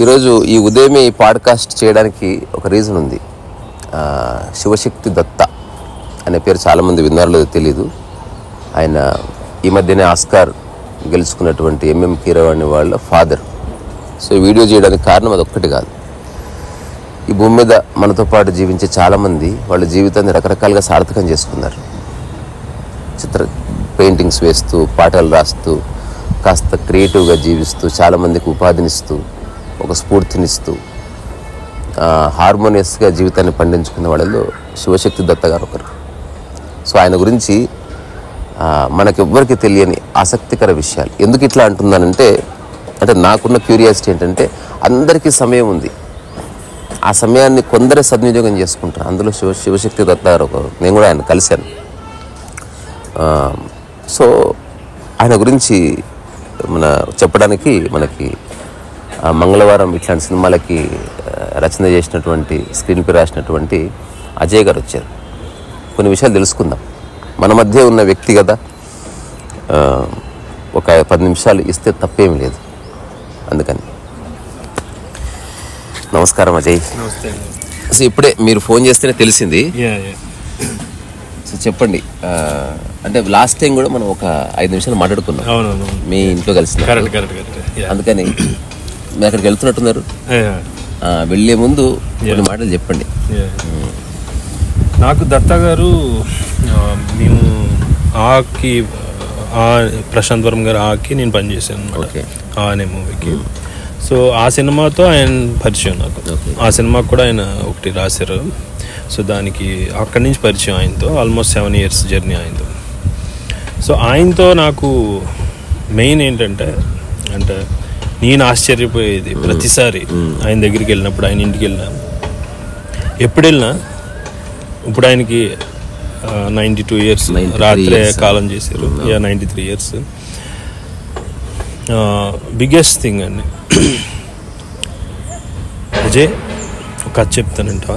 ఈరోజు ఈ ఉదయమే ఈ పాడ్కాస్ట్ చేయడానికి ఒక రీజన్ ఉంది. శివశక్తి దత్త అనే పేరు చాలామంది విన్నారో తెలీదు. ఆయన ఈ మధ్యనే ఆస్కార్ గెలుచుకున్నటువంటి ఎంఎం కీరవాణి వాళ్ళ ఫాదర్. సో ఈ వీడియో చేయడానికి కారణం అదొక్కటి కాదు. ఈ భూమి మీద మనతో పాటు జీవించే చాలామంది వాళ్ళ జీవితాన్ని రకరకాలుగా సార్థకం చేసుకున్నారు. పెయింటింగ్స్ వేస్తూ, పాటలు రాస్తూ, కాస్త క్రియేటివ్గా జీవిస్తూ, చాలామందికి ఉపాధినిస్తూ, ఒక స్ఫూర్తినిస్తూ, హార్మోనియస్గా జీవితాన్ని పండించుకున్న వాళ్ళలో శివశక్తి దత్త గారు ఒకరు. సో ఆయన గురించి మనకెవ్వరికి తెలియని ఆసక్తికర విషయాలు. ఎందుకు ఇట్లా అంటున్నానంటే, నాకున్న క్యూరియాసిటీ ఏంటంటే, అందరికీ సమయం ఉంది, ఆ సమయాన్ని కొందరే సద్వినియోగం చేసుకుంటారు. అందులో శివశక్తి దత్త గారు ఒకరు. నేను కూడా ఆయన కలిశాను. సో ఆయన గురించి చెప్పడానికి మనకి మంగళవారం ఇట్లాంటి సినిమాలకి రచన చేసినటువంటి, స్క్రీన్ ప్లే రాసినటువంటి అజయ్ గారు వచ్చారు. కొన్ని విషయాలు తెలుసుకుందాం. మన మధ్య ఉన్న వ్యక్తి కదా, ఒక 10 నిమిషాలు ఇస్తే తప్పేం లేదు. అందుకని నమస్కారం అజయ్. సో ఇప్పుడే మీరు ఫోన్ చేస్తేనే తెలిసింది. సో చెప్పండి, అంటే లాస్ట్ టైం కూడా మనం ఒక 5 నిమిషాలు మాట్లాడుకున్నాం మీ ఇంట్లో కలిసి. అందుకని మీరు అక్కడికి వెళ్తున్నట్టున్నారు. వెళ్ళే ముందు కొన్ని మాటలు చెప్పండి. నాకు దత్తా గారు, మేము ప్రశాంత్ వరం గారు ఆకి నేను పనిచేశాను అనమాట, అనే మూవీకి. సో ఆ సినిమాతో ఆయన పరిచయం నాకు. ఆ సినిమాకి కూడా ఆయన ఒకటి రాశారు. సో దానికి అక్కడి నుంచి పరిచయం ఆయనతో. ఆల్మోస్ట్ 7 years జర్నీ ఆయనతో. సో ఆయనతో నాకు మెయిన్ ఏంటంటే, నేను ఆశ్చర్యపోయేది ప్రతిసారి ఆయన దగ్గరికి వెళ్ళినప్పుడు, ఆయన ఇంటికి వెళ్ళినా, ఎప్పుడు వెళ్ళినా, ఇప్పుడు ఆయనకి 92 years రాత్రే కాలం చేశారు. 93 years. బిగ్గెస్ట్ థింగ్ అండి, అజయ్ ఒక కథ చెప్తానంట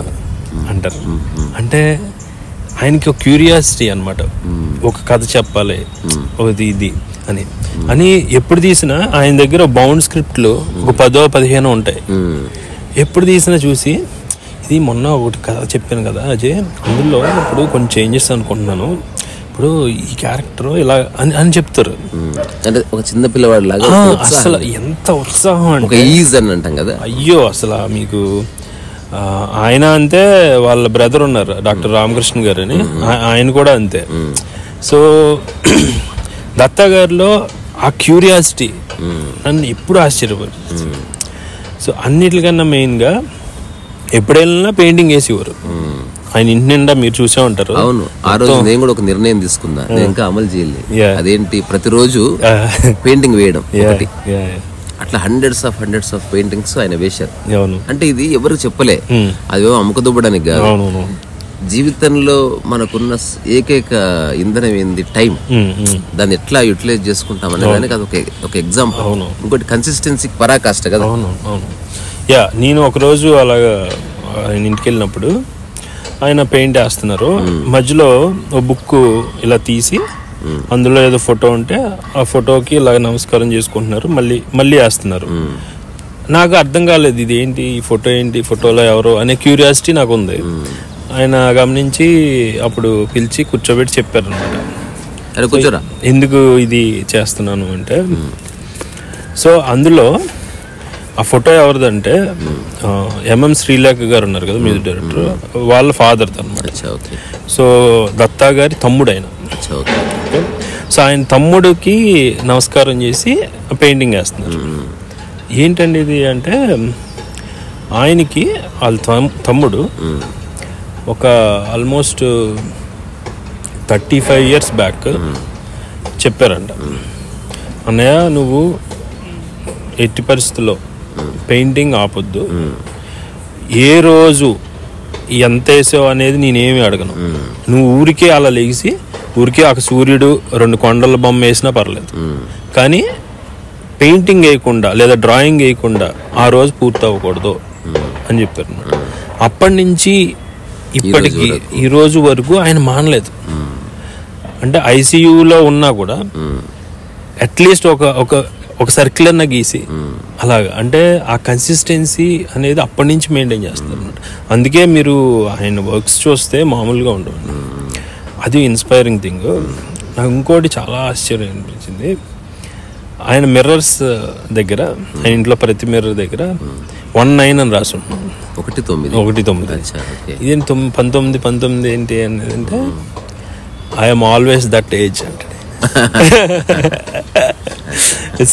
అంటారు. అంటే ఆయనకి ఒక క్యూరియాసిటీ అనమాట, ఒక కథ చెప్పాలి, ఇది అని ఎప్పుడు తీసినా ఆయన దగ్గర బౌండ్ స్క్రిప్ట్లు ఒక 10-15 ఉంటాయి. ఎప్పుడు తీసినా చూసి, ఇది మొన్న ఒకటి కథ చెప్పాను కదా అజయ్, అందులో ఇప్పుడు కొన్ని చేంజెస్ అనుకుంటున్నాను, ఇప్పుడు ఈ క్యారెక్టర్ ఇలా అని చెప్తారు. అంటే ఒక చిన్న పిల్లవాడు లాగా. అసలు ఎంత ఉత్సాహం అంటే, అంటాం కదా. అయ్యో అసలు మీకు ఆయన అంతే, వాళ్ళ బ్రదర్ ఉన్నారు డాక్టర్ రామకృష్ణ గారు అని, ఆయన కూడా అంతే. సో దత్తా గారిలో ఆ క్యూరియాసిటీ నన్ను ఎప్పుడు ఆశ్చర్యపడుతుంది. సో అన్నిటికన్నా మెయిన్గా ఎప్పుడు వెళ్ళినా పెయింటింగ్ వేసేవారు ఆయన ఇంటి నిండా. మీరు చూసే ఉంటారు. అవును, ఆ రోజు నేను కూడా ఒక నిర్ణయం తీసుకున్నా, నేను ఇంకా అమలు చేయలేదు. అదేంటి, ప్రతిరోజు పెయింటింగ్ వేయడం. అట్లా హండ్రెడ్స్ ఆఫ్ పెయింటింగ్స్ ఆయన వేశారు. అంటే ఇది ఎవరికి చెప్పలే, అదేమో అమ్ముకదొబ్బడానికి కాదు. జీవితంలో మనకున్న ఏకైక ఇంధనం ఏంది, టైం. దాన్ని ఎట్లా యూటిలైజ్ చేసుకుంటాం అనే దానికి అది ఒక ఎగ్జాంపుల్. ఇంకోటి కన్సిస్టెన్సీకి పరాకాష్ట కదా. నేను ఒకరోజు అలాగా ఆయన ఇంటికి వెళ్ళినప్పుడు ఆయన పెయింట్ వేస్తున్నారు, మధ్యలో ఒక బుక్ ఇలా తీసి అందులో ఏదో ఫోటో ఉంటే ఆ ఫోటోకి ఇలాగ నమస్కారం చేసుకుంటున్నారు, మళ్ళీ వేస్తున్నారు. నాకు అర్థం కాలేదు, ఇది ఏంటి, ఈ ఫోటో ఏంటి, ఫోటోలో ఎవరో అనే క్యూరియాసిటీ నాకు ఉంది. ఆయన గమనించి అప్పుడు పిలిచి కూర్చోబెట్టి చెప్పారు అనమాట, ఎందుకు ఇది చేస్తున్నాను అంటే. సో అందులో ఆ ఫోటో ఎవరిదంటే, ఎంఎం శ్రీలేఖ గారు ఉన్నారు కదా మ్యూజిక్ డైరెక్టర్, వాళ్ళ ఫాదర్ అనమాట. సో దత్తా గారి తమ్ముడు ఆయన. సో ఆయన తమ్ముడికి నమస్కారం చేసి పెయింటింగ్ వేస్తున్నారు. ఏంటండి ఇది అంటే, ఆయనకి వాళ్ళ తమ్ముడు ఒక ఆల్మోస్ట్ 35 years బ్యాక్ చెప్పారంట, అన్నయ్య నువ్వు ఎట్టి పరిస్థితుల్లో పెయింటింగ్ ఆపొద్దు, ఏ రోజు ఎంత వేసావు అనేది నేనేమి అడగను, నువ్వు ఊరికే అలా లేచి ఊరికే ఒక సూర్యుడు 2 కొండల బొమ్మ వేసినా పర్లేదు, కానీ పెయింటింగ్ వేయకుండా లేదా డ్రాయింగ్ వేయకుండా ఆ రోజు పూర్తి అవ్వకూడదు అని చెప్పారు. అప్పటి నుంచి ఇప్పటికి ఈ రోజు వరకు ఆయన మానలేదు. అంటే ఐసీయూలో ఉన్నా కూడా అట్లీస్ట్ ఒక ఒక సర్కిల్ గీసి అలాగా. అంటే ఆ కన్సిస్టెన్సీ అనేది అప్పటి నుంచి మెయింటైన్ చేస్తారు అనమాట. అందుకే మీరు ఆయన వర్క్స్ చూస్తే మామూలుగా ఉండవు. అది ఇన్స్పైరింగ్ థింగ్. నాకు ఇంకోటి చాలా ఆశ్చర్యం అనిపించింది, ఆయన మిర్రర్స్ దగ్గర, ఆయన ఇంట్లో ప్రతి మిర్రర్ దగ్గర 19 అని రాసి ఉంటుంది. 19 ఇదేంటి 19 ఏంటి అనేది అంటే ఐఎమ్ ఆల్వేస్ దట్ ఏజ్ అంటే.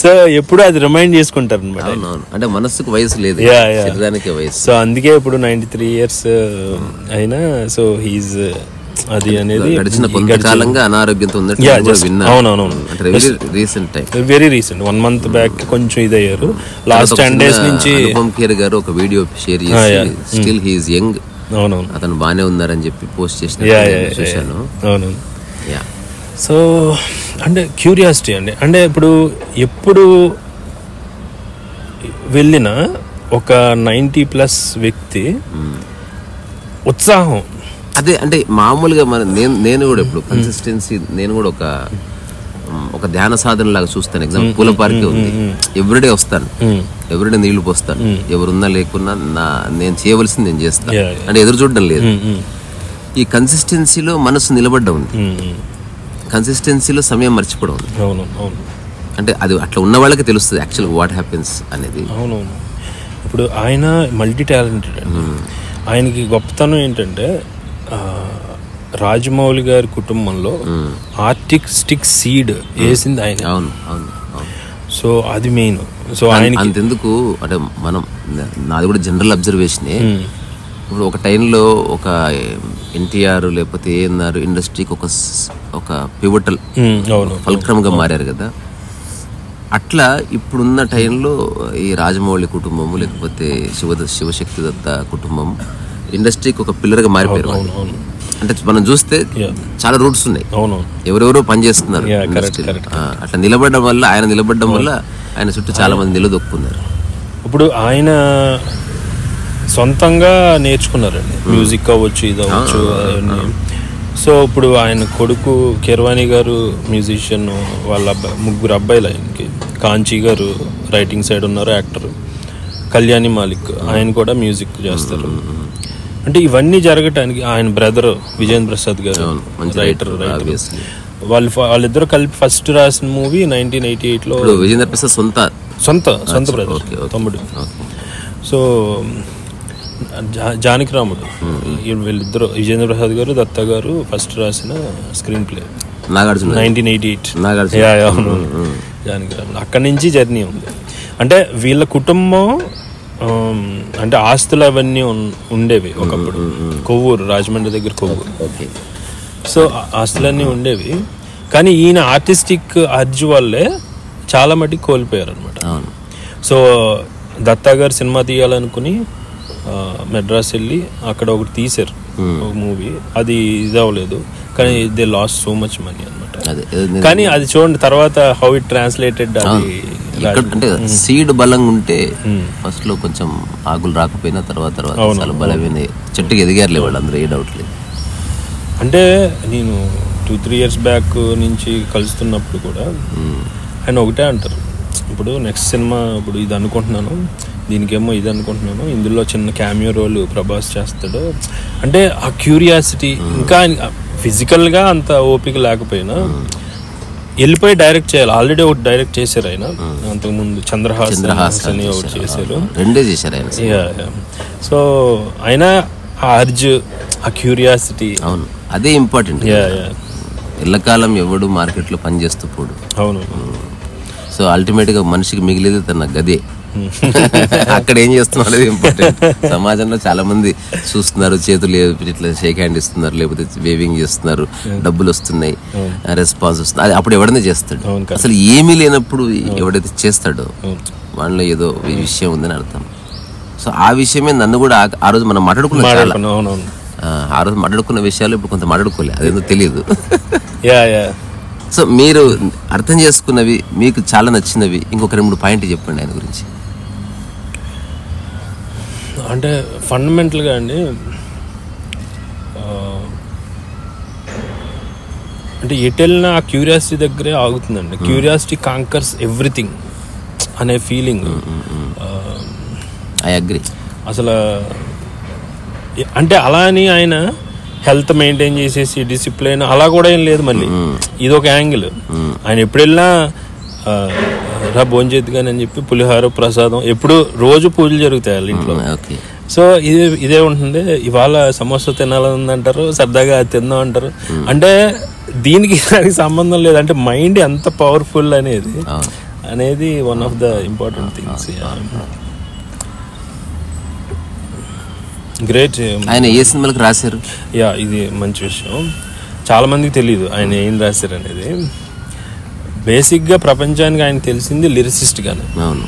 సో ఎప్పుడు అది రిమైండ్ చేసుకుంటారు అనమాట. అంటే మనసుకు వయసు లేదు, శరీరానికి వయసు. సో అందుకే ఇప్పుడు 93 years అయినా సో హీజ్ అది అనేది గడిచిన కొంతకాలంగా అనారోగ్యంతో వెరీ రీసెంట్ 1 month బ్యాక్ కొంచెం ఇదయ్యారు. లాస్ట్ 10 days నుంచి అనుపమ్ ఖేర్ గారు ఒక వీడియో షేర్ చేసి స్టిల్ హీ ఈజ్ యంగ్, అతను బానే ఉన్నారని చెప్పి పోస్ట్ చేసిన చూశాను. అవునవును. సో అంటే క్యూరియాసిటీ అండి. అంటే ఇప్పుడు ఎప్పుడు వెళ్ళిన ఒక 90+ వ్యక్తి ఉత్సాహం అదే. అంటే మామూలుగా నేను కూడా ఇప్పుడు కన్సిస్టెన్సీ నేను కూడా ఒక ధ్యాన సాధన లాగా చూస్తాను. ఎగ్జాంపుల్ పూల పార్కే ఉంది, ఎవ్రీడే వస్తాను, ఎవ్రీడే నీళ్లు పోస్తాను, ఎవరున్నా లేకున్నా నేను చేయవలసింది నేను చేస్తాను. అంటే ఎదురు చూడడం లేదు. ఈ కన్సిస్టెన్సీలో మనసు నిలబడ్డ ఉంది, కన్సిస్టెన్సీలో సమయం మర్చిపోవడం ఉంది. అంటే అది అట్లా ఉన్న వాళ్ళకి తెలుస్తుంది యాక్చువల్గా వాట్ హ్యాపెన్స్ అనేది. అవునవును. ఇప్పుడు ఆయన మల్టీ టాలెంటెడ్ అండి. ఆయనకి గొప్పతనం ఏంటంటే రాజమౌళి గారి కుటుంబంలో ఆర్టిస్టిక్ సీడ్ వేసింది ఆయన. అవును. సో అది మెయిన్. సో ఆయన అంతెందుకు అంటే నాది కూడా జనరల్ అబ్జర్వేషనే. ఇప్పుడు ఒక టైంలో ఒక ఎన్టీఆర్ లేకపోతే ఏఎన్ఆర్ ఇండస్ట్రీకి ఒక పివటల్ ఫల్క్రమ్గా మారారు కదా. అట్లా ఇప్పుడున్న టైంలో ఈ రాజమౌళి కుటుంబము లేకపోతే శివశక్తి దత్త కుటుంబం ఇండస్ట్రీకి ఒక పిల్లర్గా మారిపోయారు. అంటే మనం చూస్తే చాలా రూట్స్ ఉన్నాయి, ఎవరెవరో పనిచేస్తున్నారు. అట్లా నిలబడడం వల్ల ఆయన చుట్టూ చాలా మంది నిలదొక్కున్నారు. ఇప్పుడు ఆయన సొంతంగా నేర్చుకున్నారండి, మ్యూజిక్ అవ్వచ్చు, ఇది అవ్వచ్చు. సో ఇప్పుడు ఆయన కొడుకు కీరవాణి గారు మ్యూజిషియన్, వాళ్ళ 3 అబ్బాయిలు ఆయనకి. కాంచీ గారు రైటింగ్ సైడ్ ఉన్నారు, యాక్టర్. కళ్యాణి మాలిక్ ఆయన కూడా మ్యూజిక్ చేస్తారు. అంటే ఇవన్నీ జరగటానికి ఆయన బ్రదర్ విజయేంద్ర ప్రసాద్ గారు రైటర్. వాళ్ళిద్దరు కలిపి ఫస్ట్ రాసిన మూవీ 1988లో. విజయేంద్ర ప్రసాద్ సొంత బ్రదర్, తమ్ముడు. సో జానకి రాముడు వీళ్ళిద్దరు, విజయేంద్ర ప్రసాద్ గారు, దత్త గారు ఫస్ట్ రాసిన స్క్రీన్ ప్లే 1988. జానకి రాముడు. అక్కడి నుంచి జర్నీ ఉంది. అంటే వీళ్ళ కుటుంబం అంటే ఆస్తులు అవన్నీ ఉండేవి ఒకప్పుడు. కొవ్వూరు, రాజమండ్రి దగ్గర కొవ్వూరు. సో ఆస్తులన్నీ ఉండేవి. కానీ ఈయన ఆర్టిస్టిక్ అర్జు వల్లే చాలా మటుకు కోల్పోయారు అనమాట. సో దత్తా గారు సినిమా తీయాలనుకుని మెడ్రాస్ వెళ్ళి అక్కడ ఒకటి తీశారు, ఒక మూవీ. అది ఇది అవ్వలేదు, కానీ they last so much money అనమాట. కానీ అది చూడండి తర్వాత హౌ ఇట్ ట్రాన్స్లేటెడ్. అది అంటే సీడ్ బలంగా ఉంటే ఫస్ట్ లో కొంచెం ఆకులు రాకపోయినా తర్వాత చాలా బలమైన చెట్టుకి ఎదిగారులే వాళ్ళు, అందరూ ఏ డౌట్ లేదు. అంటే నేను 2-3 years బ్యాక్ నుంచి కలుస్తున్నప్పుడు కూడా ఆయన ఒకటే అంటారు, ఇప్పుడు నెక్స్ట్ సినిమా ఇప్పుడు ఇది అనుకుంటున్నాను, దీనికేమో ఇది అనుకుంటున్నాను, ఇందులో చిన్న క్యామియో రోల్ ప్రభాస్ చేస్తాడు. అంటే ఆ క్యూరియాసిటీ, ఇంకా ఫిజికల్గా అంత ఓపిక లేకపోయినా వెళ్ళిపోయి డైరెక్ట్ చేయాలి. ఆల్రెడీ ఒకటి డైరెక్ట్ చేశారు ఆయన అంతకుముందు, చంద్రహాస్ అని ఒకటి చేశారు, 2 చేశారు ఆయన. సో ఆయన ఆ అర్జ్, ఆ క్యూరియాసిటీ, అవును అదే ఇంపార్టెంట్. ఎల్లకాలం ఎవడు మార్కెట్లో పనిచేస్తూ పోడు. అవును. సో అల్టిమేట్ గా మనిషికి మిగిలేదు తన గదే. అక్కడ ఏం చేస్తున్నాం అనేది ఇంపార్టెంట్. సమాజంలో చాలా మంది చూస్తున్నారు, చేతులు ఇట్లా షేక్ హ్యాండ్ ఇస్తున్నారు, లేకపోతే వేవింగ్ చేస్తున్నారు, డబ్బులు వస్తున్నాయి, రెస్పాన్స్ వస్తుంది. అది అప్పుడు ఎవడనే చేస్తాడు. అసలు ఏమీ లేనప్పుడు ఎవడైతే చేస్తాడో వాళ్ళలో ఏదో విషయం ఉందని అర్థం. సో ఆ విషయమే నన్ను కూడా ఆ రోజు మనం మాట్లాడుకున్నాం. ఆ రోజు మాట్లాడుకున్న విషయాలు ఇప్పుడు కొంత మాట్లాడుకోలే, అదేందో తెలియదు. సో మీరు అర్థం చేసుకున్నవి, మీకు చాలా నచ్చినవి ఇంకొక 2-3 పాయింట్లు చెప్పండి ఆయన గురించి. అంటే ఫండమెంటల్గా అండి, అంటే ఎటెళ్ళినా ఆ క్యూరియాసిటీ దగ్గరే ఆగుతుందండి. Curiosity conquers everything. అనే ఫీలింగ్. I agree. అసలు అంటే అలా అని ఆయన హెల్త్ మెయింటైన్ చేసేసి డిసిప్లిన్ అలా కూడా ఏం లేదు. మళ్ళీ ఇది ఒక యాంగిల్. ఆయన ఎప్పుడు వెళ్ళినా రా భోంచేద్దు కానీ అని చెప్పి పులిహార ప్రసాదం ఎప్పుడు రోజు పూజలు జరుగుతాయి వాళ్ళ ఇంట్లో. సో ఇదే ఉంటుంది. ఇవాళ సమోసా తినాలంటారు, సరదాగా తిందాం అంటారు. అంటే దీనికి దానికి సంబంధం లేదు. అంటే మైండ్ ఎంత పవర్ఫుల్ అనేది one of the important things. Great. ఆయన ఏ సినిమాలకు రాశారు? యా, ఇది మంచి విషయం. చాలా మందికి తెలియదు ఆయన ఏం రాశారు అనేది. బేసిక్గా ప్రపంచానికి ఆయన తెలిసింది లిరిసిస్ట్ గానే. అవును.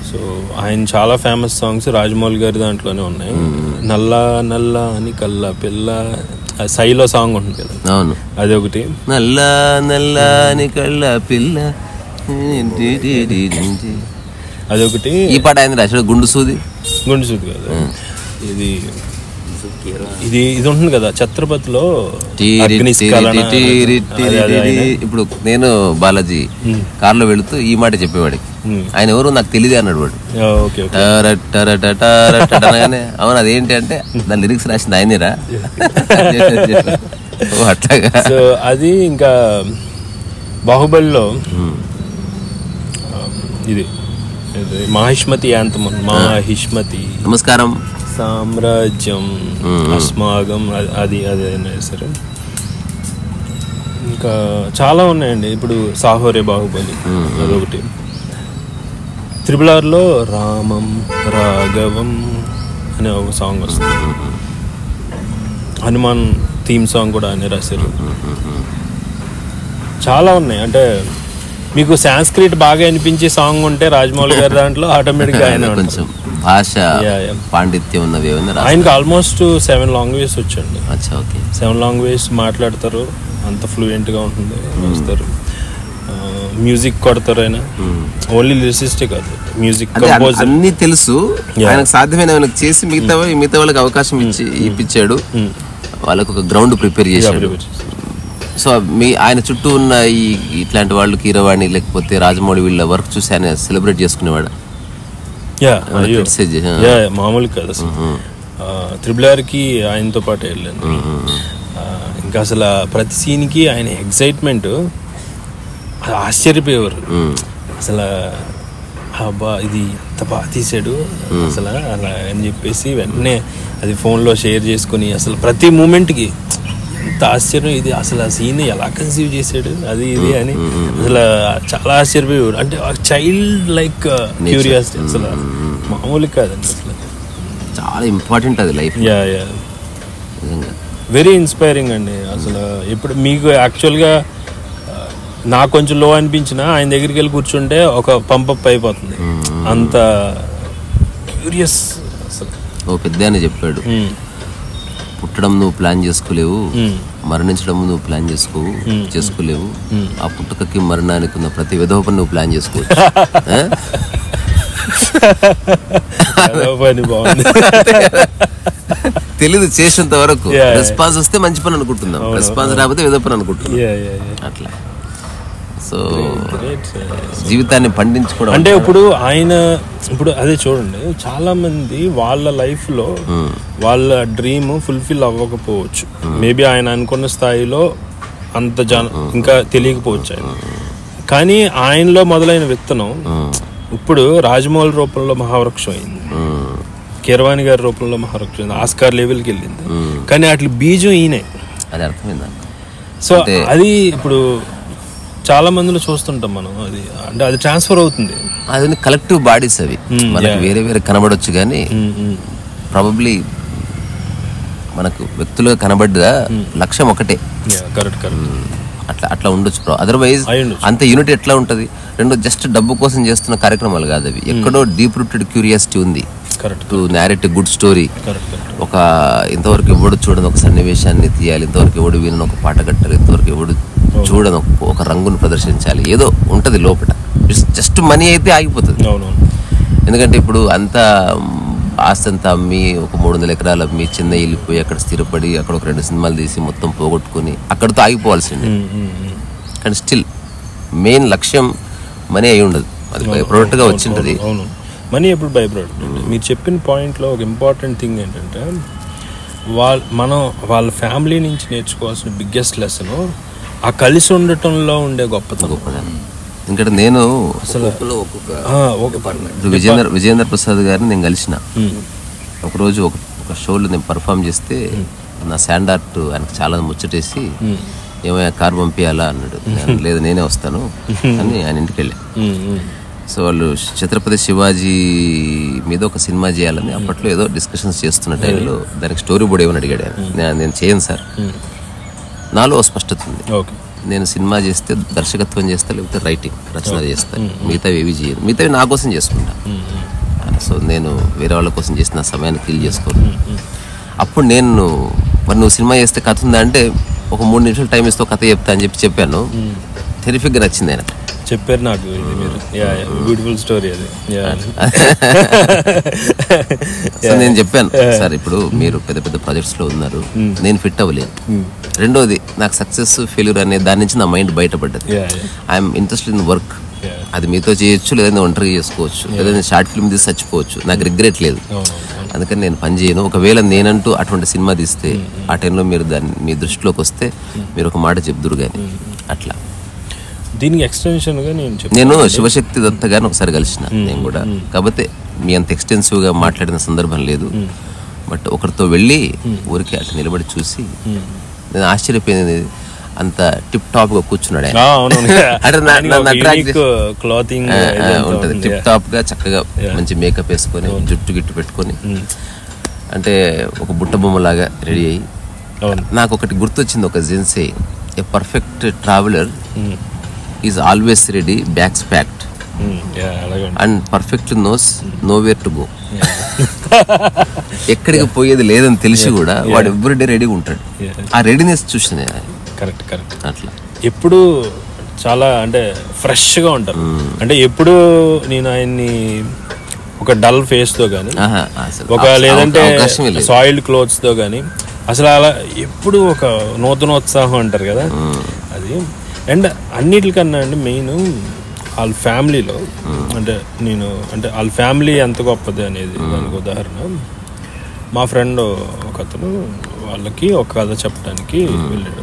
సో ఆయన చాలా ఫేమస్ సాంగ్స్ రాజమౌళి గారి దాంట్లోనే ఉన్నాయి. నల్లా నల్లా అని కల్లా పిల్ల సైలో సాంగ్ ఉంటుంది కదా. అవును, అది ఒకటి. నల్లా నల్లా అని కల్లా పిల్ల అదొకటి. ఈ పాట ఆయన రాశాడు. గుండు సూది కదా. ఇది ఉంటుంది కదా ఛత్రపతిలో. ఇప్పుడు నేను బాలాజీ కార్లో వెళుతూ ఈ మాట చెప్పేవాడికి, ఆయన ఎవరు నాకు తెలియదు అన్నాడు వాడు. అవును, అదేంటి అంటే దాని లిరిక్స్ రాసింది ఆయనేరా. అట్లాగా. సో అది ఇంకా బాహుబలిలో ఇది మాహిష్మతి యాంతం. మాహిష్మతి నమస్కారం సామ్రాజ్యం అస్మాగం అది అదే సరే. ఇంకా చాలా ఉన్నాయండి. ఇప్పుడు సాహోరే బాహుబలి అదొకటి. RRRలో రామం రాఘవం అనే ఒక సాంగ్ వస్తుంది. హనుమాన్ థీమ్ సాంగ్ కూడా ఆయన రాశారు. చాలా ఉన్నాయి. అంటే మీకు సాంస్క్రిట్ బాగా అనిపించే సాంగ్ ఉంటే రాజమౌళి గారి దాంట్లో ఆటోమేటిక్గా ఆయన కొంచెం భాష పాండిత్యం ఉన్నవి. ఆయనకి ఆల్మోస్ట్ 7 లాంగ్వేజెస్ వచ్చండి. 7 లాంగ్వేజ్ మాట్లాడతారు. అంత ఫ్లూయెంట్గా ఉంటుంది. వస్తారు, మ్యూజిక్ కొడతారు. ఆయన ఓన్లీ లిరిసిస్టే కాదు, మ్యూజిక్ కంపోజర్ అన్ని తెలుసు. ఆయనకు సాధ్యమైన చేసి మిగతా వాళ్ళకి అవకాశం ఇప్పించాడు. వాళ్ళకు ఒక గ్రౌండ్ ప్రిపేర్ చేశాడు. సో ఆయన చుట్టూ ఉన్న ఇట్లాంటి వాళ్ళు కీరవాణి లేకపోతే రాజమౌళి వీళ్ళ వర్క్ చూసి ఆయన సెలబ్రేట్ చేసుకునేవాడు. మామూలు కాదు అసలు. RRRకి ఆయనతో పాటు వెళ్ళాను. ఇంకా అసలు ప్రతి సీన్కి ఆయన ఎక్సైట్మెంట్ ఆశ్చర్యపోయేవారు. అసలు అబ్బా ఇది ఎంత బాగా తీసాడు అసలు అలా అని చెప్పేసి వెంటనే అది ఫోన్లో షేర్ చేసుకుని అసలు ప్రతి మూమెంట్కి ఎంత ఆశ్చర్యం ఇది అసలు ఆ సీన్ ఎలా కన్సీవ్ చేశాడు అది ఇది అని అసలు చాలా ఆశ్చర్యపోయేవారు. అంటే చైల్డ్ లైక్ క్యూరియాసిటీ అసలు మామూలు కాదండి. అసలు చాలా ఇంపార్టెంట్ అది లైఫ్. వెరీ ఇన్స్పైరింగ్ అండి. అసలు ఇప్పుడు మీకు యాక్చువల్గా నాకు కొంచెం లో అనిపించిన ఆయన దగ్గరికి వెళ్ళి కూర్చుంటే ఒక పంపప్ అయిపోతుంది. అంత క్యూరియస్. అసలు ఓ పెద్ద అని చెప్పాడు, పుట్టడం నువ్వు ప్లాన్ చేసుకోలేవు, మరణించడం నువ్వు ప్లాన్ చేసుకోలేవు, ఆ పుట్టుకకి మరణానికి ఉన్న ప్రతి విధోపని నువ్వు ప్లాన్ చేసుకోవచ్చు. తెలీదు చేసేంత వరకు. రెస్పాన్స్ వస్తే మంచి పని అనుకుంటున్నాం, రెస్పాన్స్ రాకపోతే విధో పని అనుకుంటున్నాం. అట్లా. సో జీవితాన్ని పండించుకోవడం అంటే ఇప్పుడు ఆయన ఇప్పుడు అదే చూడండి, చాలా మంది వాళ్ళ లైఫ్ లో వాళ్ళ డ్రీమ్ ఫుల్ఫిల్ అవ్వకపోవచ్చు. మేబీ ఆయన అనుకున్న స్థాయిలో అంత ఇంకా తెలియకపోవచ్చు ఆయన. కానీ ఆయనలో మొదలైన విత్తనం ఇప్పుడు రాజమౌళి రూపంలో మహావృక్షం అయింది, కీరవాణి గారి రూపంలో మహావృక్షం అయింది, ఆస్కార్ లెవెల్కి వెళ్ళింది. కానీ వాటి బీజం ఈయనే. అది అర్థమైందా? సో అది ఇప్పుడు చాలా మందిలో చూస్తుంటాం మనం. అది అంటే అది ట్రాన్స్ఫర్ అవుతుంది. అది కలెక్టివ్ బాడీస్ అవి మనకు వేరే వేరే కనబడొచ్చు, కానీ ప్రాబబ్లీ మనకు వ్యక్తులుగా కనబడ్డ లక్ష్యం ఒకటే. కరెక్ట్. అట్లా ఉండొచ్చు. అదర్వైజ్ అంత యూనిటీ ఎట్లా ఉంటది? రెండు జస్ట్ డబ్బు కోసం చేస్తున్న కార్యక్రమాలు కాదు అవి. ఎక్కడో డీప్ రూటెడ్ క్యూరియాసిటీ ఉంది to narrate a good story. ఒక ఇంతవరకు ఎవడు చూడని ఒక సన్నివేశాన్ని తీయాలి, ఇంతవరకు ఎవడు వినని ఒక పాట కట్టాలి, ఇంతవరకు ఎవడు చూడని ఒక రంగును ప్రదర్శించాలి. ఏదో ఉంటది లోపల. జస్ట్ మనీ అయితే ఆగిపోతుంది. ఎందుకంటే ఇప్పుడు అంతా ఆస్తి అంతా అమ్మి ఒక 300 ఎకరాలు అమ్మి చెన్నై వెళ్ళిపోయి అక్కడ స్థిరపడి అక్కడ ఒక 2 సినిమాలు తీసి మొత్తం పోగొట్టుకుని అక్కడితో ఆగిపోవాల్సింది. కానీ స్టిల్ మెయిన్ లక్ష్యం మనీ అయి ఉండదు. అది బై ప్రోడక్ట్ గా వచ్చింటది. అవును, మనీ ఎప్పుడు బై ప్రోడక్ట్. మీరు చెప్పిన పాయింట్లో ఒక ఇంపార్టెంట్ థింగ్ ఏంటంటే వాళ్ళ ఫ్యామిలీ నుంచి నేర్చుకోవాల్సిన బిగ్గెస్ట్ లెసన్ ఆ కలిసి ఉండటంలో ఉండే గొప్పతనం. ఎందుకంటే నేను అసలు విజయేంద్ర ప్రసాద్ గారిని నేను కలిసిన ఒకరోజు ఒక షోలో నేను పర్ఫామ్ చేస్తే నా శాండ్ ఆర్ట్ ఆయనకు చాలా ముచ్చటేసి ఏమైనా కార్ పంపించాలా అన్నాడు. లేదు నేనే వస్తాను అని ఆయన ఇంటికి వెళ్ళా. సో వాళ్ళు ఛత్రపతి శివాజీ మీద ఒక సినిమా చేయాలని అప్పట్లో ఏదో డిస్కషన్స్ చేస్తున్న టైంలో దానికి స్టోరీ బోర్డ్ ఏమని అడిగాడు ఆయన. నేను చేయను సార్, నాలో స్పష్టత ఉంది. నేను సినిమా చేస్తే దర్శకత్వం చేస్తా, లేకపోతే రైటింగ్ రచన చేస్తా, మిగతావి ఏవి చేయను, మిగతావి నా కోసం చేసుకుంటా. సో నేను వేరే వాళ్ళ కోసం చేసిన సమయాన్ని ఫీల్ చేసుకోను. అప్పుడు నేను మరి నువ్వు సినిమా చేస్తే కథ ఉందా అంటే ఒక 3 నిమిషాలు టైం ఇస్తే కథ చెప్తా అని చెప్పాను. టెరిఫిక్గా నచ్చింది ఆయన. చెప్పారు నాకు, బ్యూటిఫుల్ స్టోరీ అది. సో నేను చెప్పాను సార్ ఇప్పుడు మీరు పెద్ద పెద్ద ప్రాజెక్ట్స్ లో ఉన్నారు, నేను ఫిట్ అవ్వలేను. రెండోది నాకు సక్సెస్ ఫెయిల్యూర్ అనే దాని నుంచి నా మైండ్ బయటపడ్డది. I'm interested in work. అది మీతో చేయొచ్చు, లేదంటే ఒంటరిగా చేసుకోవచ్చు, లేదంటే షార్ట్ ఫిల్మ్ తీసి చచ్చిపోవచ్చు, నాకు రిగ్రెట్ లేదు. అందుకని నేను పని చేయను. ఒకవేళ నేనంటూ అటువంటి సినిమా తీస్తే ఆ టైంలో మీరు దాన్ని మీ దృష్టిలోకి వస్తే మీరు ఒక మాట చెప్దురు కానీ అట్లా. దీనికి ఎక్స్టెన్షన్ గా నేను శివశక్తి దత్త గారిని ఒకసారి కలిసిన నేను కూడా. కాకపోతే మీ అంత ఎక్స్టెన్సివ్ గా మాట్లాడిన సందర్భం లేదు. బట్ ఒకరితో వెళ్ళి ఊరికి అట్లా నిలబడి చూసి నేను ఆశ్చర్యపోయింది. అంత టిప్ టాప్ గా కూర్చున్నాడు ఉంటది. టిప్ టాప్ గా చక్కగా మంచి మేకప్ వేసుకొని జుట్టు గిట్టు పెట్టుకొని అంటే ఒక బుట్ట బొమ్మలాగా రెడీ అయ్యి. నాకు ఒకటి గుర్తొచ్చింది, ఒక జెన్సే, a perfect traveler is always ready, bags packed and perfect knows nowhere to go. ఎక్కడికి పోయేది లేదని తెలిసి కూడా వాడు ఎవ్రీడే రెడీగా ఉంటాడు. ఆ రెడీనెస్ చూసిన కరెక్ట్ కరెక్ట్. అట్లా ఎప్పుడు చాలా అంటే ఫ్రెష్గా ఉంటారు. అంటే ఎప్పుడు నేను ఆయన్ని ఒక డల్ ఫేస్తో కానీ, ఒక లేదంటే సాయిల్డ్ క్లోత్స్తో కానీ, అసలు అలా ఎప్పుడు ఒక నూతనోత్సాహం అంటారు కదా అది. అండ్ అన్నిటికన్నా అండి మెయిన్ వాళ్ళ ఫ్యామిలీలో అంటే వాళ్ళ ఫ్యామిలీ ఎంత గొప్పది అనేది దానికి ఉదాహరణ. మా ఫ్రెండ్ ఒక అతను వాళ్ళకి ఒక కథ చెప్పడానికి వెళ్ళాడు.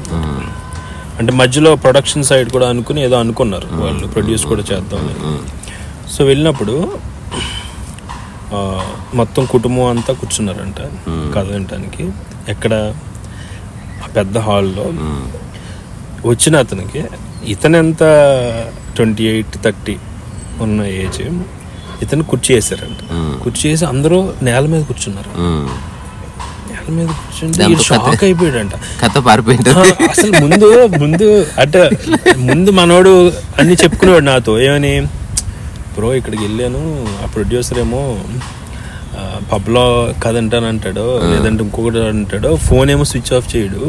అంటే మధ్యలో ప్రొడక్షన్ సైడ్ కూడా అనుకుని ఏదో అనుకున్నారు వాళ్ళు, ప్రొడ్యూస్ కూడా చేద్దామని. సో వెళ్ళినప్పుడు మొత్తం కుటుంబం అంతా కూర్చున్నారంట కథ వినటానికి. ఎక్కడ పెద్ద హాల్లో. వచ్చిన అతనికి ఇతనెంత 28-30 ఉన్న ఏజ్, ఇతను కుర్చీ వేసారంట. కుర్చీ వేసి అందరూ నేల మీద కూర్చున్నారు. నేల మీద కూర్చుంటే షాక్ అయిపోయాడంట. అసలు ముందు అంటే ముందు మనోడు అన్ని చెప్పుకునేవాడు నాతో, ఏమని బ్రో ఇక్కడికి వెళ్ళాను, ఆ ప్రొడ్యూసర్ ఏమో పబ్లో కథ అంటానంటాడు, లేదంటే ఇంకొకటి అంటాడు, ఫోన్ ఏమో స్విచ్ ఆఫ్ చేయడు,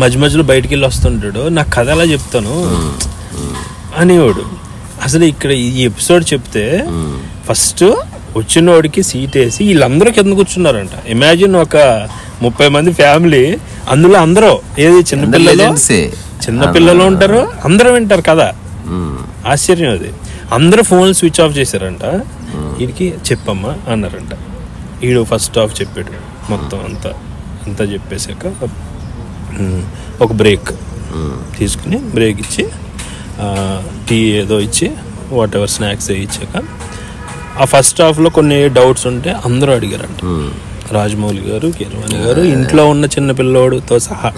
మధ్య మధ్యలో బయటికి వెళ్ళి వస్తుంటాడు, నాకు కథ ఎలా చెప్తాను అనేవాడు. అసలు ఇక్కడ ఈ ఎపిసోడ్ చెప్తే ఫస్ట్ వచ్చినోడికి సీట్ వేసి వీళ్ళందరూ కింద కూర్చున్నారంట. ఇమాజిన్ ఒక 30 మంది ఫ్యామిలీ, అందులో అందరూ ఏది చిన్నపిల్లలు ఉంటారు, అందరూ వింటారు కదా. ఆశ్చర్యం అది. అందరూ ఫోన్ స్విచ్ ఆఫ్ చేశారంట. వీడికి చెప్పమ్మా అన్నారంట. వీడు ఫస్ట్ ఆఫ్ చెప్పాడు మొత్తం అంతా చెప్పేశాక ఒక బ్రేక్ తీసుకుని, బ్రేక్ ఇచ్చి టీ ఏదో ఇచ్చి వాట్ ఎవర్ స్నాక్స్ ఇచ్చాక ఆ ఫస్ట్ హాఫ్లో కొన్ని డౌట్స్ ఉంటే అందరూ అడిగారంట. రాజమౌళి గారు, కీరవాణి గారు, ఇంట్లో ఉన్న చిన్న పిల్లోడుతో సహా.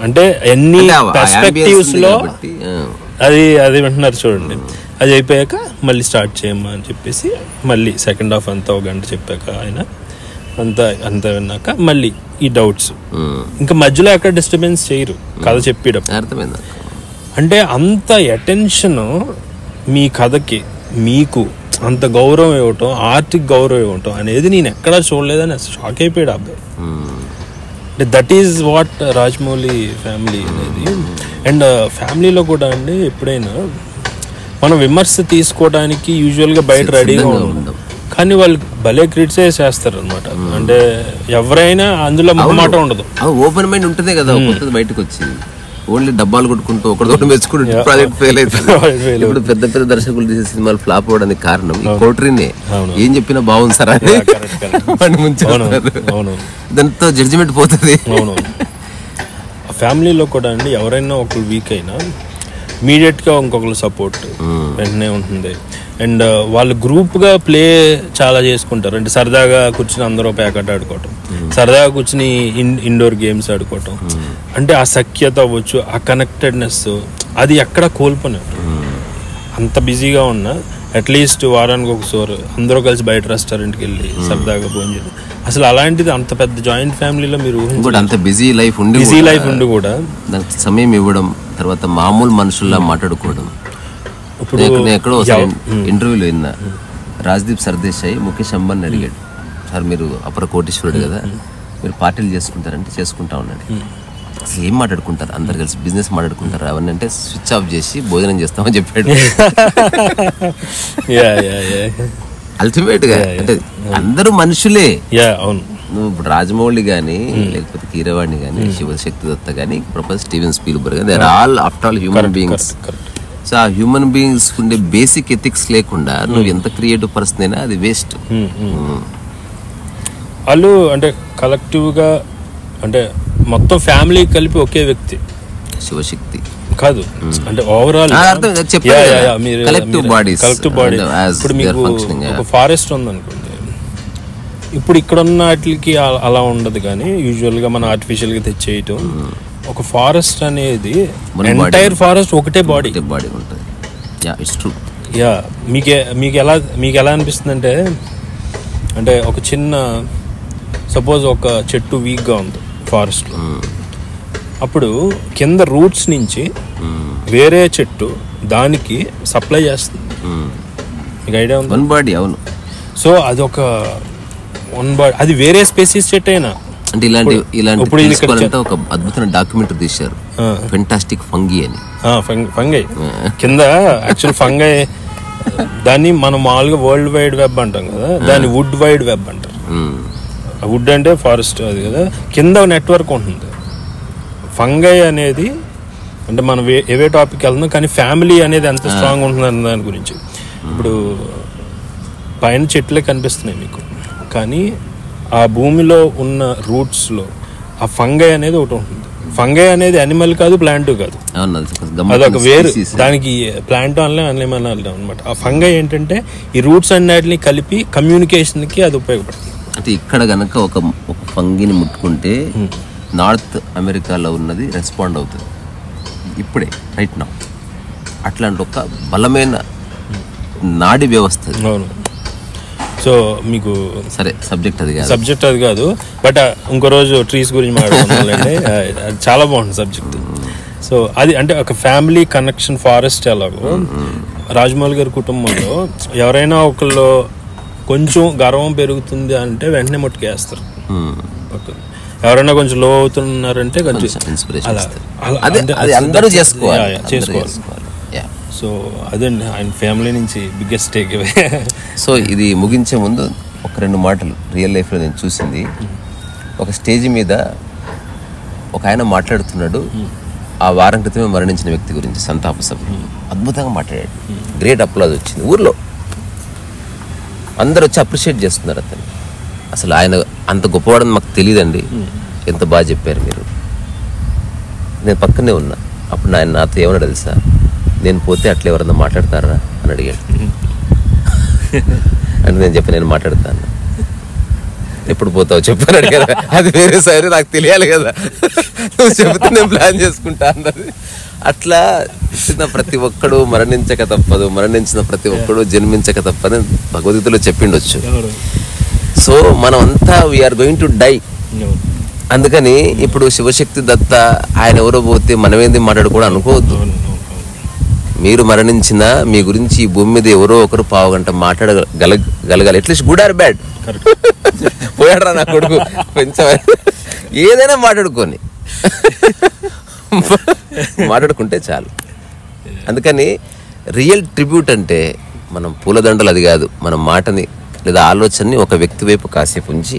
అంటే ఎన్ని పర్స్పెక్టివ్స్ లో అది వింటున్నారు చూడండి. అది అయిపోయాక మళ్ళీ స్టార్ట్ చేయమ్మా అని చెప్పేసి మళ్ళీ సెకండ్ హాఫ్ అంతా 1 గంట చెప్పాక ఆయన అంతా విన్నాక మళ్ళీ ఈ డౌట్స్. ఇంకా మధ్యలో ఎక్కడ డిస్టర్బెన్స్ చేయరు కథ చెప్పేటప్పుడు. అంటే అంత అటెన్షన్ మీ కథకి, మీకు అంత గౌరవం ఇవ్వటం, ఆర్టిక్ గౌరవం ఇవ్వటం అనేది నేను ఎక్కడా చూడలేదని షాక్ అయిపోయాడు అబ్బాయి. అంటే that is what Rajamouli family అనేది. అండ్ ఫ్యామిలీలో కూడా అండి ఎప్పుడైనా మనం విమర్శ తీసుకోవడానికి యూజువల్గా బయట రెడీగా ఉంటాం, కానీ వాళ్ళు భలే క్రిటిసైజ్ చేస్తారు అనమాట. అంటే ఎవరైనా అందులో మాట ఉండదు, ఓపెన్ మైండ్ ఉంటుంది కదా బయటకు వచ్చి. ఓన్లీ డబ్బాలు కొట్టుకుంటూ ఒకటి మెచ్చుకుంటూ ప్రాజెక్ట్ ఫెయిల్ అవుతుంది. ఇప్పుడు పెద్ద పెద్ద దర్శకులు తీసే సినిమాలు ఫ్లాప్ అవడానికి కారణం ఈ కోటరీనే. ఏం చెప్పినా బాగుంది సార్ అని దాంతో జడ్జిమెంట్ పోతుంది. ఫ్యామిలీలో కూడా అండి ఎవరైనా ఒకరు వీక్ అయినా ఇమీడియట్గా ఇంకొకరు సపోర్ట్ వెంటనే ఉంటుంది. అండ్ వాళ్ళు గ్రూప్గా ప్లే చాలా చేసుకుంటారు. అంటే సరదాగా కూర్చుని అందరూ ప్యాకెట్ ఆడుకోవటం, సరదాగా కూర్చుని ఇండోర్ గేమ్స్ ఆడుకోవటం. అంటే ఆ సఖ్యత అవ్వచ్చు, ఆ కనెక్టెడ్నెస్ అది ఎక్కడ కోల్పోయినారు. అంత బిజీగా ఉన్నా అట్లీస్ట్ వారానికి ఒకసారి అందరూ కలిసి బయట రెస్టారెంట్కి వెళ్ళి సరదాగా భోజనం. అసలు అలాంటిది అంత పెద్ద జాయింట్ ఫ్యామిలీలో మీరు అంత బిజీ లైఫ్ ఉండి కూడా దానికి సమయం ఇవ్వడం, తర్వాత మామూలు మనుషుల్లా మాట్లాడుకోవడం. ఇప్పుడు ఎక్కడో ఇంటర్వ్యూలో విన్నా, రాజ్దీప్ సర్దేశాయ్ ముఖేష్ అంబానీ అడిగాడు, సార్ మీరు అపర కోటీశ్వరుడు కదా, మీరు పార్టీలు చేసుకుంటారంటే చేసుకుంటా ఉన్నాడు. అసలు ఏం మాట్లాడుకుంటారు, అందరు కలిసి బిజినెస్ మాట్లాడుకుంటారు అవన్నీ అంటే స్విచ్ ఆఫ్ చేసి భోజనం చేస్తామని చెప్పాడు. అల్టిమేట్ గా అంటే అందరూ మనుషులే. నువ్వు ఇప్పుడు రాజమౌళి గానీ, లేకపోతే కీరవాణి గానీ, శివశక్తి దత్త గానీ, professor Steven Spielberg, they are all after all human beings. So ఆ హ్యూమన్ బీయింగ్స్ ఉండే బేసిక్ ఎథిక్స్ లేకుండా నువ్వు ఎంత క్రియేటివ్ పర్సన్ అయినా అది వేస్ట్. వాళ్ళు అంటే కలెక్టివ్ గా, అంటే మొత్తం ఫ్యామిలీ కలిపి ఒకే వ్యక్తి శివశక్తి కాదు, అంటే ఓవరాల్ కలెక్టివ్ బాడీ. ఇప్పుడు మీకు ఒక ఫారెస్ట్ ఉందనుకోండి, ఇప్పుడు ఇక్కడ ఉన్న వాటికి అలా ఉండదు, కానీ యూజువల్ గా మనం ఆర్టిఫిషియల్ గా తెచ్చేయటం. ఒక ఫారెస్ట్ అనేది ఎంటైర్ ఫారెస్ట్ ఒకటే బాడీ ఉంటుంది. మీకు ఎలా అనిపిస్తుంది అంటే ఒక చిన్న సపోజ్ ఒక చెట్టు వీక్గా ఉంది ఫారెస్ట్లో, అప్పుడు కింద రూట్స్ నుంచి వేరే చెట్టు దానికి సప్లై చేస్తుంది. మీకు ఐడియా ఉంది? One body. అవును. సో అదొక వన్ బాడీ, అది వేరే స్పెసీస్ చెట్టు అయినా. అంటే ఇలాంటి ఒక అద్భుతమైన డాక్యుమెంటరీ తీశారు, ఫెంటాస్టిక్ ఫంగీ అని. ఫంగై కింద యాక్చువల్ ఫంగై దాన్ని మనం మామూలుగా వరల్డ్ వైడ్ వెబ్ అంటాం కదా, దాన్ని వుడ్ వైడ్ వెబ్ అంటారు. వుడ్ అంటే ఫారెస్ట్ అది కదా, కింద నెట్వర్క్ ఉంటుంది. ఫంగై అనేది అంటే మనం ఏవే టాపిక్ వెళ్తున్నాం, కానీ ఫ్యామిలీ అనేది ఎంత స్ట్రాంగ్ ఉంటుంది అన్న దాని గురించి. ఇప్పుడు పైన చెట్లే కనిపిస్తున్నాయి మీకు, కానీ ఆ భూమిలో ఉన్న రూట్స్లో ఆ ఫంగై అనేది ఒకటి ఉంటుంది. ఫంగై అనేది అనిమల్ కాదు, ప్లాంట్ కాదు, అదొక వేరు. దానికి ప్లాంట్ అనిమల్ అనమాట. ఆ ఫంగై ఏంటంటే ఈ రూట్స్ అన్నిటిని కలిపి కమ్యూనికేషన్కి అది ఉపయోగపడుతుంది. అంటే ఇక్కడ గనక ఒక ఫంగిని ముట్టుకుంటే నార్త్ అమెరికాలో ఉన్నది రెస్పాండ్ అవుతుంది ఇప్పుడే, రైట్ నౌ. అట్లాంటి ఒక బలమైన నాడి వ్యవస్థ. అవును. సో మీకు సరే సబ్జెక్ట్ అది కాదు, బట్ ఇంకో రోజు ట్రీస్ గురించి మాట్లాడుకోవాలండి. అది చాలా బాగుంటుంది సబ్జెక్ట్. సో అది అంటే ఒక ఫ్యామిలీ కనెక్షన్. ఫారెస్ట్ ఎలాగో రాజమౌళి గారి కుటుంబంలో ఎవరైనా ఒకళ్ళు కొంచెం గర్వం పెరుగుతుంది అంటే వెంటనే ముట్టుకేస్తారు. ఎవరైనా కొంచెం లో అవుతున్నారంటే కొంచెం అందరూ చేసుకోవాలి. సో అదండి ఆయన ఫ్యామిలీ నుంచి బిగ్గెస్ట్ టేక్ అవే. సో ఇది ముగించే ముందు ఒక 2 మాటలు రియల్ లైఫ్లో నేను చూసింది. ఒక స్టేజ్ మీద ఒక ఆయన మాట్లాడుతున్నాడు, ఆ వారం క్రితమే మరణించిన వ్యక్తి గురించి, సంతాప సభ. అద్భుతంగా మాట్లాడాడు, గ్రేట్ అప్లాజ్ వచ్చింది. ఊర్లో అందరూ వచ్చి అప్రిషియేట్ చేస్తున్నారు అతను. అసలు ఆయన అంత గొప్పవాడని మాకు తెలియదండి, ఎంత బాగా చెప్పారు మీరు. నేను పక్కనే ఉన్నా, అప్పుడు ఆయన నాతో ఏమన్నా తెలుసా, నేను పోతే అట్లా ఎవరన్నా మాట్లాడతారా అని అడిగాడు. అంటే నేను చెప్పి నేను మాట్లాడతాను. ఎప్పుడు పోతావు చెప్పని అడిగారు. అది వేరే సరే, నాకు తెలియాలి కదా, నువ్వు చెబితే నేను ప్లాన్ చేసుకుంటా అన్నది. అట్లా ప్రతి ఒక్కడు మరణించక తప్పదు, మరణించిన ప్రతి ఒక్కడు జన్మించక తప్పదని భగవద్గీతలో చెప్పిండొచ్చు. సో మనం అంతా వీఆర్ గోయింగ్ టు డై. అందుకని ఇప్పుడు శివశక్తి దత్త ఆయన ఎవరో పోతే మనమేంది మాట్లాడుకోవడం అనుకోవద్దు. మీరు మరణించినా మీ గురించి ఈ భూమి మీద ఎవరో ఒకరు పావుగంట మాట్లాడగలగాలి, అట్లీస్ట్ గుడ్ ఆర్ బ్యాడ్. పోయాడరా నా కొడుకు కొంచెం ఏదైనా మాట్లాడుకుంటే చాలు. అందుకని రియల్ ట్రిబ్యూట్ అంటే మనం పూలదండలు అది కాదు, మన మాటని లేదా ఆలోచనని ఒక వ్యక్తి వైపు కాసేపు ఉంచి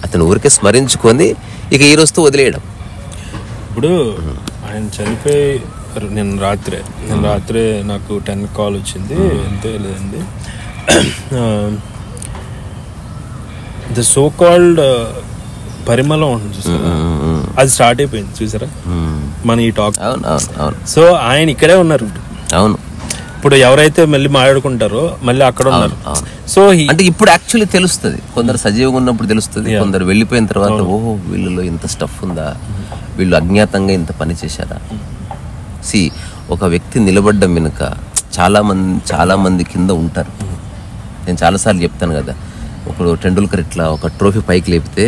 అతను ఊరికే స్మరించుకొని ఇక ఈ రోజుతో వదిలేయడం. ఇప్పుడు ఆయన చనిపోయి నేను రాత్రే నాకు 10 కాల్ వచ్చింది. ఎంతే లేదండి, ద సో కాల్డ్ పరిమళం ఉంటుంది చూసారా, అది స్టార్ట్ అయిపోయింది చూసారా మన ఈ టాక్. సో ఆయన ఇక్కడే ఉన్నారు. అవును, ఇప్పుడు ఎవరైతే మళ్ళీ మాట్లాడుకుంటారో మళ్ళీ అక్కడ ఉన్నారు. సో అంటే ఇప్పుడు యాక్చువల్లీ తెలుస్తుంది, కొందరు సజీవంగా ఉన్నప్పుడు తెలుస్తుంది, కొందరు వెళ్ళిపోయిన తర్వాత ఓహో వీళ్ళలో ఇంత స్టఫ్ ఉందా, వీళ్ళు అజ్ఞాతంగా ఇంత పని చేశారా. సి ఒక వ్యక్తి నిలబడ్డం వెనుక చాలా మంది కింద ఉంటారు. నేను చాలాసార్లు చెప్తాను కదా, ఇప్పుడు టెండూల్కర్ ఇట్లా ఒక ట్రోఫీ పైకి లేపితే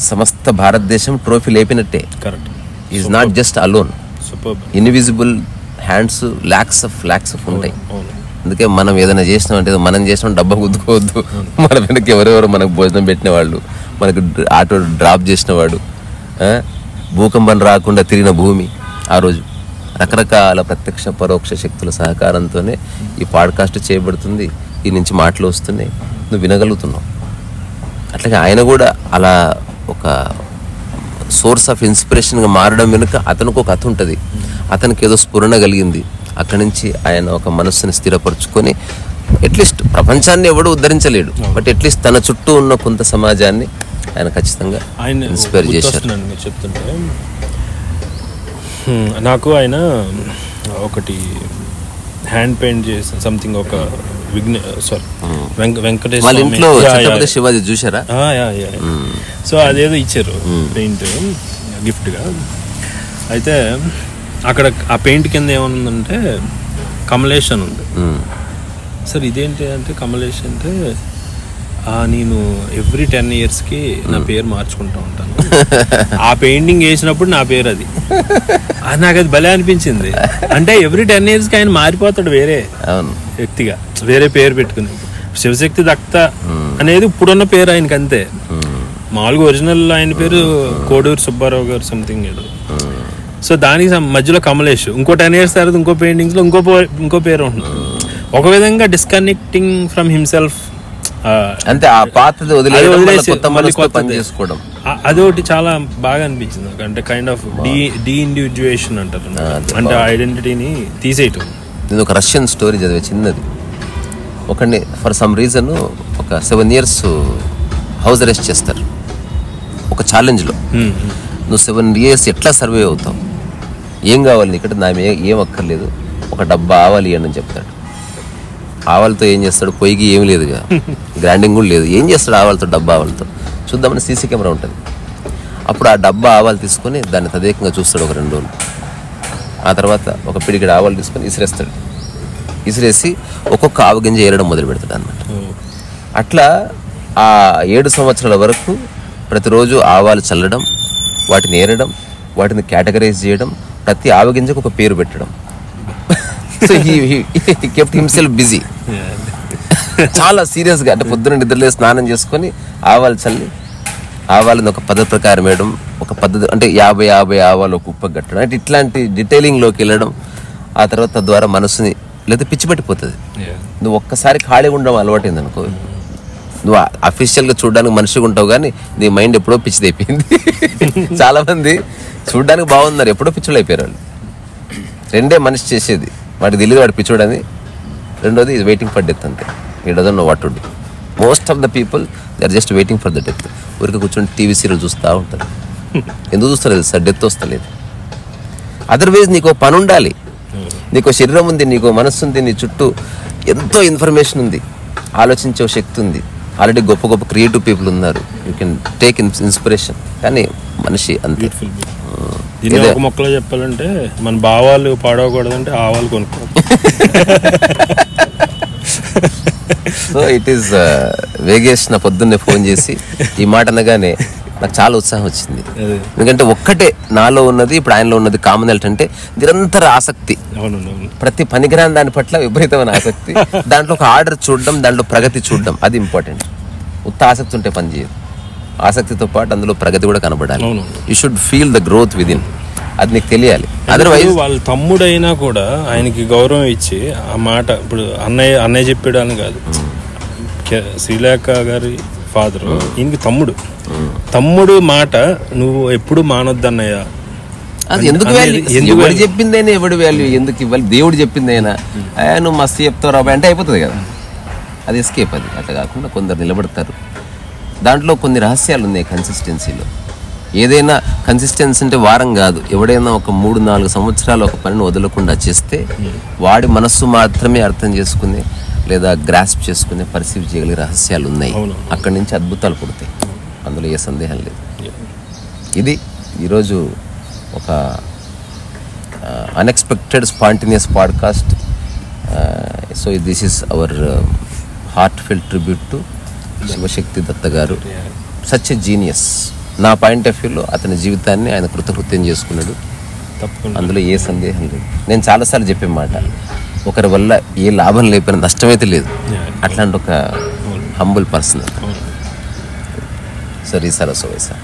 సమస్త భారతదేశం ట్రోఫీ లేపినట్టే. Correct, is not just alone, invisible hands lakhs of ఉంటాయి. అందుకే మనం ఏదైనా చేసినామంటే మనం చేసినాం డబ్బా గుద్దుకోవద్దు. మన వెనక ఎవరెవరు మనకు భోజనం పెట్టిన వాళ్ళు, మనకు ఆటో డ్రాప్ చేసిన వాడు, భూకంపం రాకుండా తిరిగిన భూమి, ఆ రోజు రకరకాల ప్రత్యక్ష పరోక్ష శక్తుల సహకారంతోనే ఈ పాడ్కాస్ట్ చేయబడుతుంది, ఈ నుంచి మాటలు వస్తున్నాయి, నువ్వు వినగలుగుతున్నావు. అట్లాగే ఆయన కూడా అలా ఒక సోర్స్ ఆఫ్ ఇన్స్పిరేషన్గా మారడం వెనుక అతనికి ఒక కథ ఉంటుంది. అతనికి ఏదో స్ఫురణ కలిగింది, అక్కడి నుంచి ఆయన ఒక మనస్సుని స్థిరపరచుకొని అట్లీస్ట్ ప్రపంచాన్ని ఎవడు ఉద్ధరించలేడు, బట్ అట్లీస్ట్ తన చుట్టూ ఉన్న కొంత సమాజాన్ని ఆయన ఖచ్చితంగా ఇన్స్పైర్ చేశారు. చెప్తుంటే నాకు ఆయన ఒకటి హ్యాండ్ పెయింట్ చేసిన సంథింగ్, ఒక వెంకటేశ్వర శివాజీ చూసారా. సో అదేదో ఇచ్చారు పెయింట్ గిఫ్ట్గా. అయితే అక్కడ ఆ పెయింట్ కింద ఏమనుందంటే కమలేషన్ ఉంది. సార్ ఇదేంటి అంటే కమలేష్ అంటే నేను ఎవ్రీ 10 yearsకి నా పేరు మార్చుకుంటూ ఉంటాను. ఆ పెయింటింగ్ వేసినప్పుడు నా పేరు అది నాకు అది భలే అనిపించింది. అంటే ఎవ్రీ 10 yearsకి ఆయన మారిపోతాడు వేరే వ్యక్తిగా, వేరే పేరు పెట్టుకుని. శివశక్తి దత్త అనేది ఇప్పుడున్న పేరు ఆయనకి అంతే. మామూలుగా ఒరిజినల్ ఆయన పేరు కోడూరు సుబ్బారావు గారు సంథింగ్ ఏదో. సో దానికి మధ్యలో కమలేష్, ఇంకో 10 years తర్వాత ఇంకో పెయింటింగ్స్ లో ఇంకో పేరు ఉంటుంది. ఒక విధంగా డిస్కనెక్టింగ్ ఫ్రమ్ హిమ్సెల్ఫ్, అంటే ఆ పాతది వదిలేసి చేసుకోవడం, అది ఒకటి చాలా బాగా అనిపించింది నాకు. అంటే కైండ్ ఆఫ్ డీఇండివిడ్యుయేషన్ అంటారు, అంటే ఆ ఐడెంటిటీని తీసేయటం. నేను ఒక రష్యన్ స్టోరీ చదివే చిన్నది. ఒకడిని ఫర్ సమ్ రీజన్ ఒక 7 years హౌస్ అరెస్ట్ చేస్తారు ఒక ఛాలెంజ్లో. నువ్వు 7 years ఎట్లా సర్వే అవుతావు, ఏం కావాలి ఇక్కడ, నా ఏం అక్కర్లేదు, ఒక డబ్బా ఆవాలి అని చెప్తాడు. ఆవాలతో ఏం చేస్తాడు, పొయ్యికి ఏమి లేదుగా, గ్రైండింగ్ కూడా లేదు, ఏం చేస్తాడు ఆవాలతో, డబ్బా ఆవాలతో చూద్దామని సీసీ కెమెరా ఉంటుంది. అప్పుడు ఆ డబ్బా ఆవాలు తీసుకొని దాన్ని తదేకంగా చూస్తాడు ఒక 2 రోజులు. ఆ తర్వాత ఒక పిడికిడి ఆవాలు తీసుకొని ఇసిరేస్తాడు. ఇసిరేసి ఒక్కొక్క ఆవగింజ ఏరడం మొదలు పెడతాడు అన్నమాట. అట్లా ఆ 7 సంవత్సరాల వరకు ప్రతిరోజు ఆవాలు చల్లడం, వాటిని ఏరడం, వాటిని కేటగరైజ్ చేయడం, ప్రతి ఆవగింజకు ఒక పేరు పెట్టడం. So he kept himself busy. చాలా సీరియస్గా, అంటే పొద్దున్న నిద్రలే స్నానం చేసుకొని ఆవాలు చల్లి, ఆవాలని ఒక పద్ధతి ప్రకారం వేయడం, ఒక పద్ధతి అంటే 50 ఆవాలు ఒక ఉప్పకు కట్టడం, అంటే ఇట్లాంటి డీటెయిలింగ్లోకి వెళ్ళడం. ఆ తర్వాత తద్వారా మనసుని లేదా పిచ్చి పట్టిపోతుంది. నువ్వు ఒక్కసారి ఖాళీగా ఉండడం అలవాటైంది అనుకో, నువ్వు అఫీషియల్గా చూడడానికి మనిషిగా ఉంటావు కానీ నీ మైండ్ ఎప్పుడో పిచ్చిది అయిపోయింది. చాలా మంది చూడడానికి బాగున్నారు, ఎప్పుడో పిచ్చులు అయిపోయారు వాళ్ళు. 2 మనిషి చేసేది, వాడికి తెలియదు వాడు పిచ్చోడని. రెండోది ఈజ్ వెయిటింగ్ ఫర్ డెత్ అంతే. He doesn't know what to do. Most of the people they are just waiting for the death. ఊరికి కూర్చొని టీవీ సీరియల్ చూస్తూ ఉంటారు. ఎందుకు చూస్తలేదు సార్, డెత్ వస్తలేదు. అదర్వైజ్ నీకు పని ఉండాలి, నీకు శరీరం ఉంది, నీకు మనస్సు ఉంది, నీ చుట్టూ ఎంతో ఇన్ఫర్మేషన్ ఉంది, ఆలోచించే శక్తి ఉంది, ఆల్రెడీ గొప్ప గొప్ప క్రియేటివ్ పీపుల్ ఉన్నారు, యూ కెన్ టేక్ ఇన్స్పిరేషన్. కానీ మనిషి అంతే. దీన్ని ఒక మొక్కలో చెప్పాలంటే మన భావాలు పాడవకూడదంటే ఆవాలు కొనుక్కోవాలి. సో ఇట్ ఈస్ వేగేష్ నా పొద్దున్నే ఫోన్ చేసి ఈ మాట అనగానే నాకు చాలా ఉత్సాహం వచ్చింది. ఎందుకంటే ఒక్కటే నాలో ఉన్నది ఇప్పుడు ఆయనలో ఉన్నది కామన్ ఏంటంటే నిరంతర ఆసక్తి, ప్రతి పనికిరాని దాని పట్ల విపరీతమైన ఆసక్తి, దాంట్లో ఒక ఆర్డర్ చూడడం, దాంట్లో ప్రగతి చూడడం, అది ఇంపార్టెంట్. ఉత్త ఆసక్తి ఉంటే పని చేయదు, ఆసక్తితో పాటు అందులో ప్రగతి కూడా కనబడాలి. You should feel the growth with in, అది నీకు తెలియాలి. అదర్వైజ్ వాళ్ళ తమ్ముడైనా కూడా ఆయనకి గౌరవం ఇచ్చి ఆ మాట, ఇప్పుడు అన్నయ్య చెప్పాడు అని కాదు, శ్రీలేఖ గారి ఫాదర్ ఈయనకి తమ్ముడు మాట నువ్వు ఎప్పుడు మానొద్దన్నయ్య అది ఎందుకు వాల్యూ? ఎవడు చెప్పిందైనా ఎవడు వాల్యూ ఎందుకు ఇవ్వాలి? దేవుడు చెప్పిందైనా నువ్వు మస్తు చెప్తావు రాబాయ్ అంటే అయిపోతుంది కదా, అది ఎస్కేప్. అది అట్లా కాకుండా కొందరు నిలబడతారు. దాంట్లో కొన్ని రహస్యాలు ఉన్నాయి కన్సిస్టెన్సీలో. ఏదైనా కన్సిస్టెన్సీ అంటే వారం కాదు, ఎవడైనా ఒక 3-4 సంవత్సరాలు ఒక పనిని వదలకుండా చేస్తే వాడి మనస్సు మాత్రమే అర్థం చేసుకునే లేదా గ్రాస్ప్ చేసుకునే పర్సీవ్ చేయగలిగే రహస్యాలు ఉన్నాయి. అక్కడి నుంచి అద్భుతాలు పుడతాయి, అందులో ఏ సందేహం లేదు. ఇది ఈరోజు ఒక unexpected spontaneous podcast. So this is our heartfelt tribute to Shivashakti Datta garu. Such a genius. నా పాయింట్ ఆఫ్ వ్యూలో అతని జీవితాన్ని ఆయన కృతకృత్యం చేసుకున్నాడు, అందులో ఏ సందేహం లేదు. నేను చాలాసార్లు చెప్పే మాట, ఒకరి వల్ల ఏ లాభం లేకపోయినా నష్టమైతే లేదు. అట్లాంటి ఒక హంబుల్ పర్సన్. సరే సరస్సు వయసా